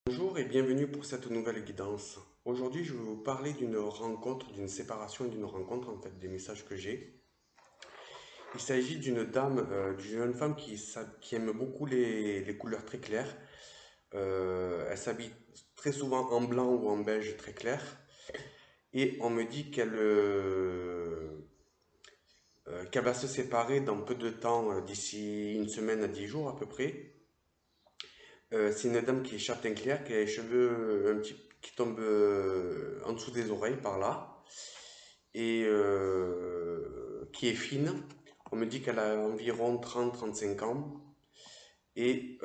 Bonjour et bienvenue pour cette nouvelle guidance. Aujourd'hui, je vais vous parler d'une rencontre, d'une séparation et d'une rencontre, en fait, des messages que j'ai. Il s'agit d'une dame, d'une jeune femme qui aime beaucoup les couleurs très claires. Elle s'habille très souvent en blanc ou en beige très clair. Et on me dit qu'elle va se séparer dans peu de temps, d'ici une semaine à 10 jours à peu près. C'est une dame qui est châtain clair, qui a les cheveux qui tombent en dessous des oreilles par là, et qui est fine. On me dit qu'elle a environ 30-35 ans et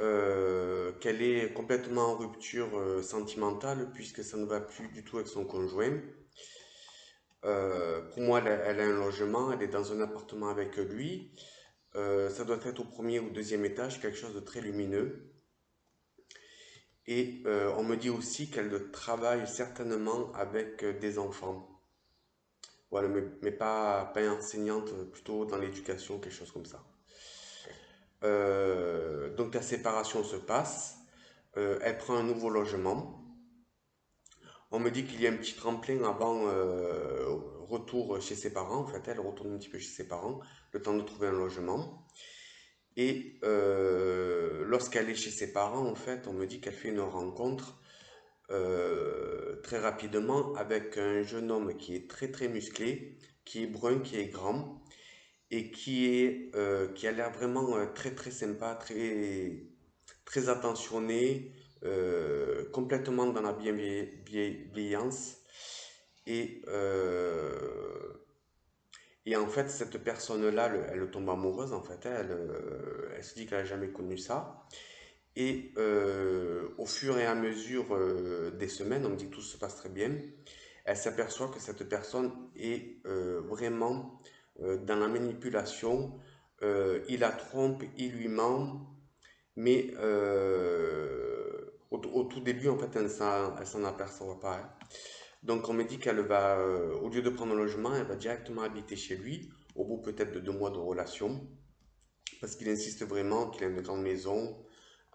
qu'elle est complètement en rupture sentimentale puisque ça ne va plus du tout avec son conjoint. Pour moi, elle a un logement, elle est dans un appartement avec lui. Ça doit être au premier ou deuxième étage, quelque chose de très lumineux. Et on me dit aussi qu'elle travaille certainement avec des enfants. Voilà, mais pas enseignante, plutôt dans l'éducation, quelque chose comme ça. Donc la séparation se passe. Elle prend un nouveau logement. On me dit qu'il y a un petit tremplin avant retour chez ses parents. En fait, elle retourne un petit peu chez ses parents, le temps de trouver un logement. Et lorsqu'elle est chez ses parents, en fait, on me dit qu'elle fait une rencontre très rapidement avec un jeune homme qui est très très musclé, qui est brun, qui est grand et qui a l'air vraiment très très sympa, très attentionné, complètement dans la bienveillance. Et, euh, et en fait, cette personne-là, elle tombe amoureuse en fait. Elle se dit qu'elle n'a jamais connu ça. Et au fur et à mesure des semaines, on me dit que tout se passe très bien. Elle s'aperçoit que cette personne est vraiment dans la manipulation. Il la trompe, il lui ment, mais au tout début, en fait, elle s'en aperçoit pas, hein. Donc, on me dit qu'elle va, au lieu de prendre un logement, elle va directement habiter chez lui, au bout peut-être de 2 mois de relation, parce qu'il insiste vraiment qu'il a une grande maison,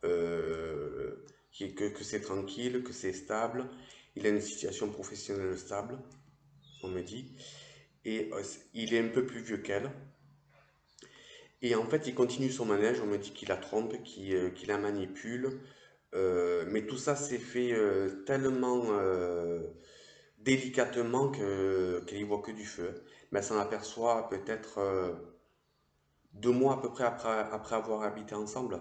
euh, que c'est tranquille, que c'est stable. Il a une situation professionnelle stable, on me dit. Et il est un peu plus vieux qu'elle. Et en fait, il continue son manège. On me dit qu'il la trompe, qu'il la manipule. Mais tout ça s'est fait tellement délicatement qu'elle y voit que du feu. Mais elle s'en aperçoit peut-être 2 mois à peu près après avoir habité ensemble.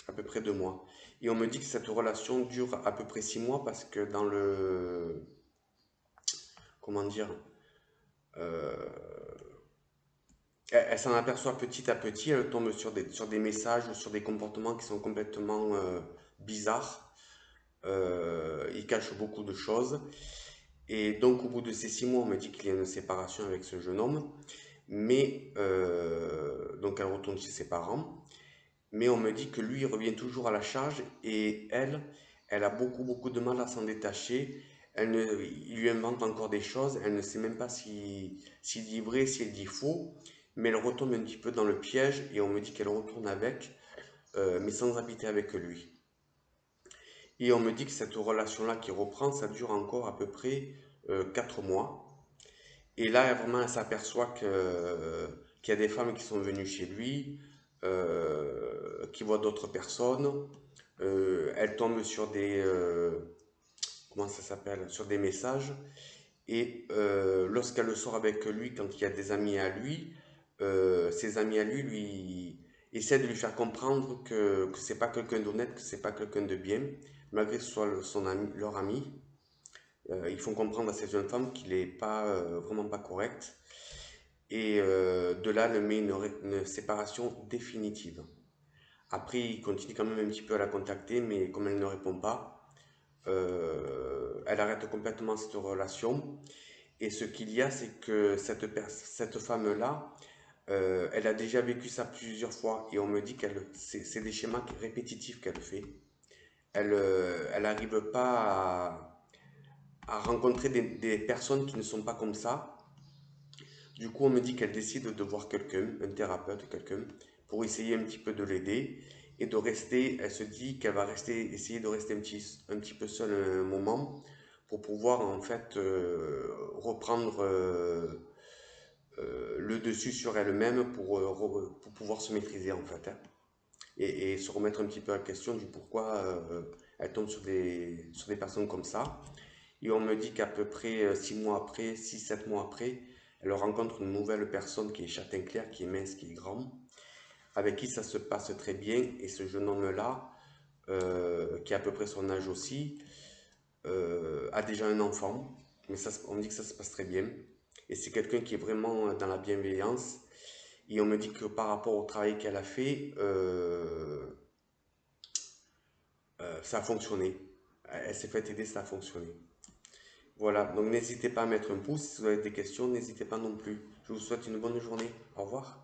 À peu près 2 mois. Et on me dit que cette relation dure à peu près 6 mois parce que dans le... Comment dire? euh, elle s'en aperçoit petit à petit, elle tombe sur des messages ou sur des comportements qui sont complètement bizarres. Il cache beaucoup de choses. Et donc au bout de ces 6 mois, on me dit qu'il y a une séparation avec ce jeune homme. Mais donc elle retourne chez ses parents. Mais on me dit que lui, il revient toujours à la charge et elle a beaucoup de mal à s'en détacher. Il lui invente encore des choses, elle ne sait même pas s'il dit vrai, s'il dit faux, mais elle retombe un petit peu dans le piège et on me dit qu'elle retourne avec, mais sans habiter avec lui. Et on me dit que cette relation-là qui reprend, ça dure encore à peu près 4 mois. Et là, vraiment, elle s'aperçoit qu'il y a des femmes qui sont venues chez lui, qui voient d'autres personnes. Elle tombe sur comment ça s'appelle? Sur des messages. Et lorsqu'elle sort avec lui, quand il y a des amis à lui, ses amis à lui essaient de lui faire comprendre que c'est pas quelqu'un d'honnête, que c'est pas quelqu'un de bien, malgré que ce soit son ami, leur ami. Ils font comprendre à cette jeune femme qu'il est pas vraiment pas correct. Et de là, elle met une séparation définitive. Après, il continue quand même un petit peu à la contacter, mais comme elle ne répond pas, elle arrête complètement cette relation. Et ce qu'il y a, c'est que cette femme-là, elle a déjà vécu ça plusieurs fois. Et on me dit c'est des schémas répétitifs qu'elle fait. Elle n'arrive pas à rencontrer des personnes qui ne sont pas comme ça. Du coup, on me dit qu'elle décide de voir quelqu'un, un thérapeute, quelqu'un, pour essayer un petit peu de l'aider. et de rester, elle se dit qu'elle va rester, essayer de rester un petit peu seule un moment pour pouvoir en fait reprendre le dessus sur elle-même pour pouvoir se maîtriser en fait, hein, et se remettre un petit peu en question du pourquoi elle tombe sur des personnes comme ça. Et on me dit qu'à peu près 6 mois après, 6 7 mois après, elle rencontre une nouvelle personne qui est châtain clair, qui est mince, qui est grand, avec qui ça se passe très bien. Et ce jeune homme-là, qui a à peu près son âge aussi, a déjà un enfant. Mais ça, on me dit que ça se passe très bien. Et c'est quelqu'un qui est vraiment dans la bienveillance. Et on me dit que par rapport au travail qu'elle a fait, ça a fonctionné. Elle s'est fait aider, ça a fonctionné. Voilà, donc n'hésitez pas à mettre un pouce. Si vous avez des questions, n'hésitez pas non plus. Je vous souhaite une bonne journée. Au revoir.